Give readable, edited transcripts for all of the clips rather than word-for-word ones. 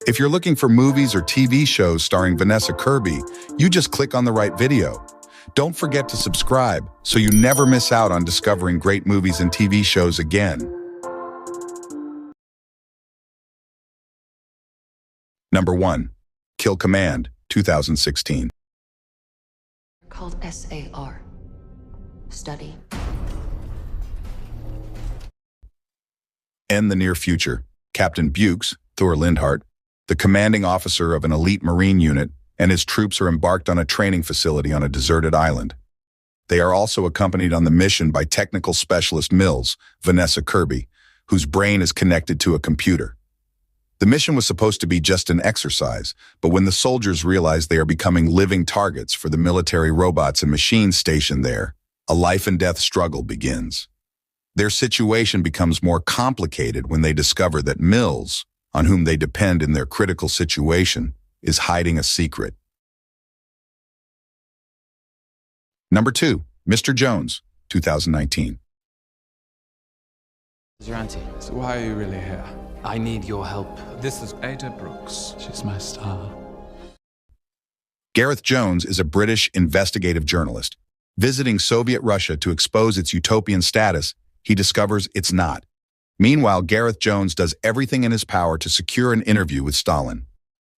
If you're looking for movies or TV shows starring Vanessa Kirby, you just click on the right video. Don't forget to subscribe so you never miss out on discovering great movies and TV shows again. Number 1. Kill Command, 2016. Called SAR. Study. In the near future, Captain Bukes, Thor Lindhart, the commanding officer of an elite Marine unit, and his troops are embarked on a training facility on a deserted island. They are also accompanied on the mission by technical specialist Mills, Vanessa Kirby, whose brain is connected to a computer. The mission was supposed to be just an exercise, but when the soldiers realize they are becoming living targets for the military robots and machines stationed there, a life-and-death struggle begins. Their situation becomes more complicated when they discover that Mills, on whom they depend in their critical situation, is hiding a secret. Number 2, Mr. Jones, 2019. Your auntie. So why are you really here? I need your help. This is Ada Brooks. She's my star. Gareth Jones is a British investigative journalist. Visiting Soviet Russia to expose its utopian status, he discovers it's not. Meanwhile, Gareth Jones does everything in his power to secure an interview with Stalin.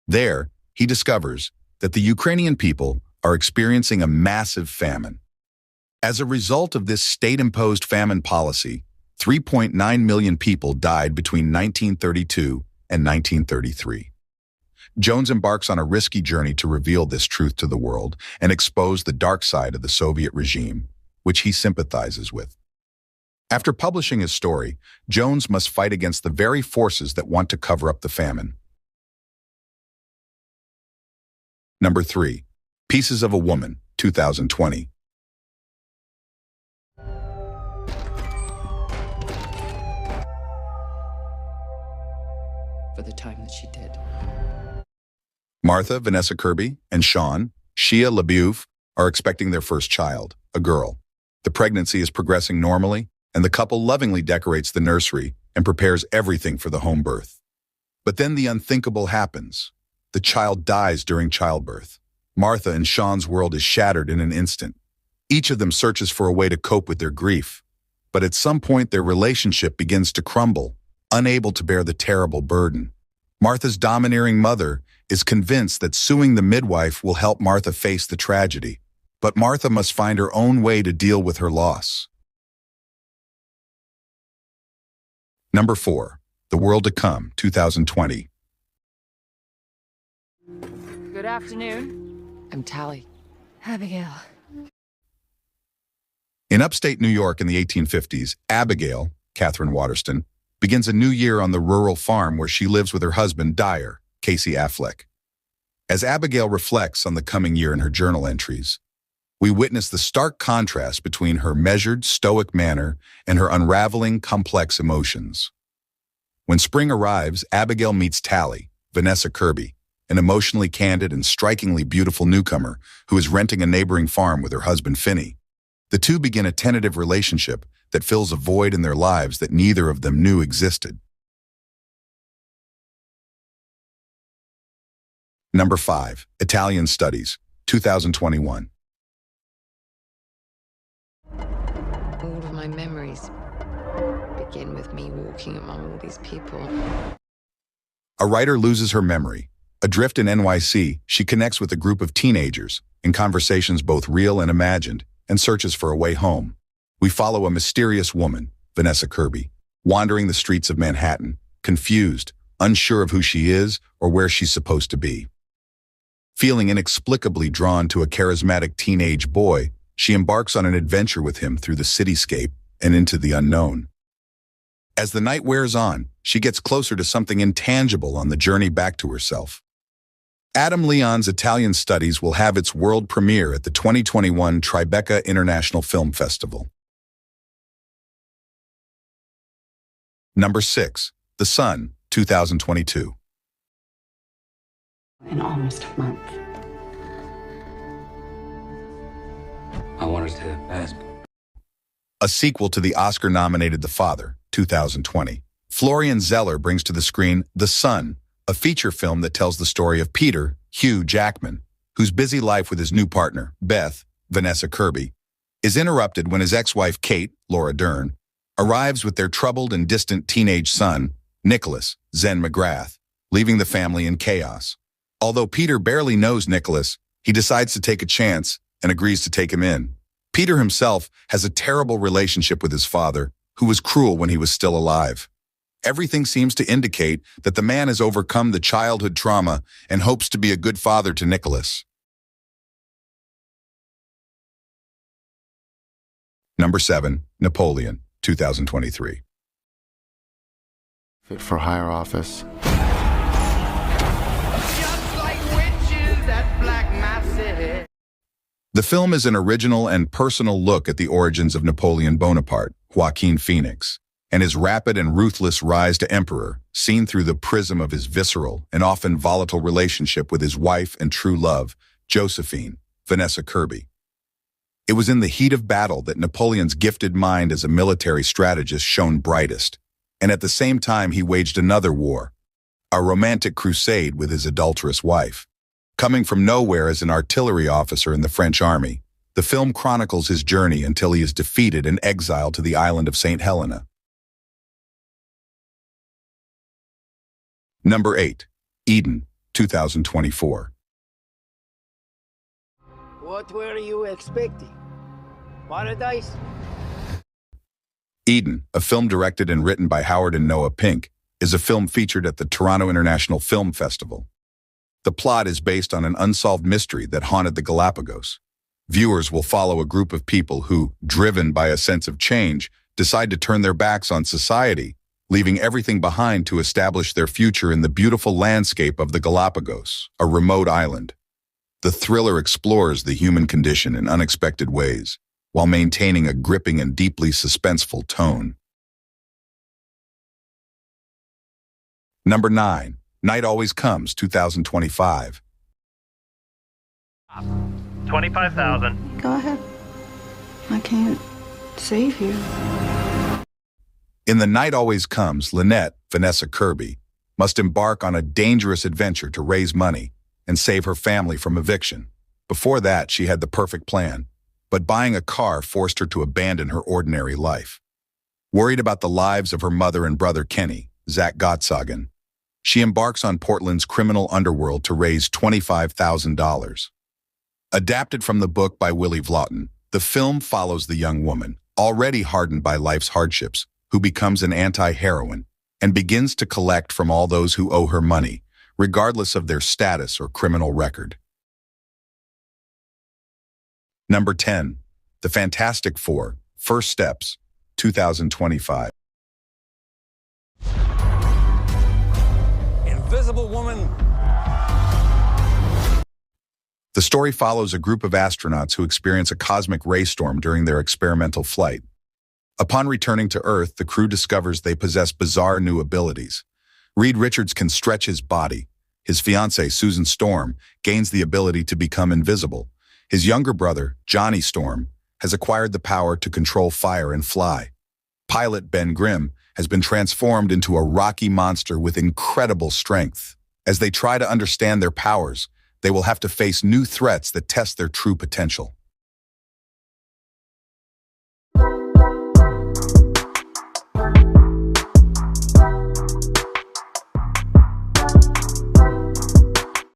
There, he discovers that the Ukrainian people are experiencing a massive famine. As a result of this state-imposed famine policy, 3.9 million people died between 1932 and 1933. Jones embarks on a risky journey to reveal this truth to the world and expose the dark side of the Soviet regime, which he sympathizes with. After publishing his story, Jones must fight against the very forces that want to cover up the famine. Number 3. Pieces of a Woman, 2020. For the time that she did. Martha, Vanessa Kirby, and Sean, Shia LaBeouf, are expecting their first child, a girl. The pregnancy is progressing normally, and the couple lovingly decorates the nursery and prepares everything for the home birth. But then the unthinkable happens. The child dies during childbirth. Martha and Sean's world is shattered in an instant. Each of them searches for a way to cope with their grief. But at some point, their relationship begins to crumble, unable to bear the terrible burden. Martha's domineering mother is convinced that suing the midwife will help Martha face the tragedy. But Martha must find her own way to deal with her loss. Number 4. The World to Come, 2020. Good afternoon. I'm Tally. Abigail. In upstate New York in the 1850s, Abigail, Catherine Waterston, begins a new year on the rural farm where she lives with her husband, Dyer, Casey Affleck. As Abigail reflects on the coming year in her journal entries, we witness the stark contrast between her measured, stoic manner and her unraveling, complex emotions. When spring arrives, Abigail meets Tally, Vanessa Kirby, an emotionally candid and strikingly beautiful newcomer who is renting a neighboring farm with her husband, Finney. The two begin a tentative relationship that fills a void in their lives that neither of them knew existed. Number 5. Italian Studies, 2021. All of my memories begin with me walking among all these people. A writer loses her memory. Adrift in NYC, she connects with a group of teenagers, in conversations both real and imagined, and searches for a way home. We follow a mysterious woman, Vanessa Kirby, wandering the streets of Manhattan, confused, unsure of who she is or where she's supposed to be. Feeling inexplicably drawn to a charismatic teenage boy, she embarks on an adventure with him through the cityscape and into the unknown. As the night wears on, she gets closer to something intangible on the journey back to herself. Adam Leon's Italian Studies will have its world premiere at the 2021 Tribeca International Film Festival. Number 6. The Sun, 2022. In almost a month. I wanted to ask. A sequel to the Oscar-nominated The Father, 2020. Florian Zeller brings to the screen The Sun, a feature film that tells the story of Peter, Hugh Jackman, whose busy life with his new partner, Beth, Vanessa Kirby, is interrupted when his ex-wife Kate, Laura Dern, arrives with their troubled and distant teenage son, Nicholas, Zen McGrath, leaving the family in chaos. Although Peter barely knows Nicholas, he decides to take a chance and agrees to take him in. Peter himself has a terrible relationship with his father, who was cruel when he was still alive. Everything seems to indicate that the man has overcome the childhood trauma and hopes to be a good father to Nicholas. Number 7, Napoleon, 2023. Fit for higher office. Just like witches at Black Mass. The film is an original and personal look at the origins of Napoleon Bonaparte, Joaquin Phoenix, and his rapid and ruthless rise to emperor, seen through the prism of his visceral and often volatile relationship with his wife and true love, Josephine, Vanessa Kirby. It was in the heat of battle that Napoleon's gifted mind as a military strategist shone brightest, and at the same time he waged another war, a romantic crusade with his adulterous wife. Coming from nowhere as an artillery officer in the French army, the film chronicles his journey until he is defeated and exiled to the island of St. Helena. Number 8, Eden, 2024. What were you expecting? Paradise? Eden, a film directed and written by Howard and Noah Pink, is a film featured at the Toronto International Film Festival. The plot is based on an unsolved mystery that haunted the Galapagos. Viewers will follow a group of people who, driven by a sense of change, decide to turn their backs on society, leaving everything behind to establish their future in the beautiful landscape of the Galapagos, a remote island. The thriller explores the human condition in unexpected ways, while maintaining a gripping and deeply suspenseful tone. Number 9, Night Always Comes, 2025. 25,000. Go ahead. I can't save you. In The Night Always Comes, Lynette, Vanessa Kirby, must embark on a dangerous adventure to raise money and save her family from eviction. Before that, she had the perfect plan, but buying a car forced her to abandon her ordinary life. Worried about the lives of her mother and brother Kenny, Zach Gottsagen, she embarks on Portland's criminal underworld to raise $25,000. Adapted from the book by Willie Vlaughton, the film follows the young woman, already hardened by life's hardships, who becomes an anti-heroine and begins to collect from all those who owe her money, regardless of their status or criminal record. Number 10, The Fantastic Four, First Steps, 2025. Invisible Woman. The story follows a group of astronauts who experience a cosmic raystorm during their experimental flight. Upon returning to Earth, the crew discovers they possess bizarre new abilities. Reed Richards can stretch his body. His fiancée, Susan Storm, gains the ability to become invisible. His younger brother, Johnny Storm, has acquired the power to control fire and fly. Pilot Ben Grimm has been transformed into a rocky monster with incredible strength. As they try to understand their powers, they will have to face new threats that test their true potential.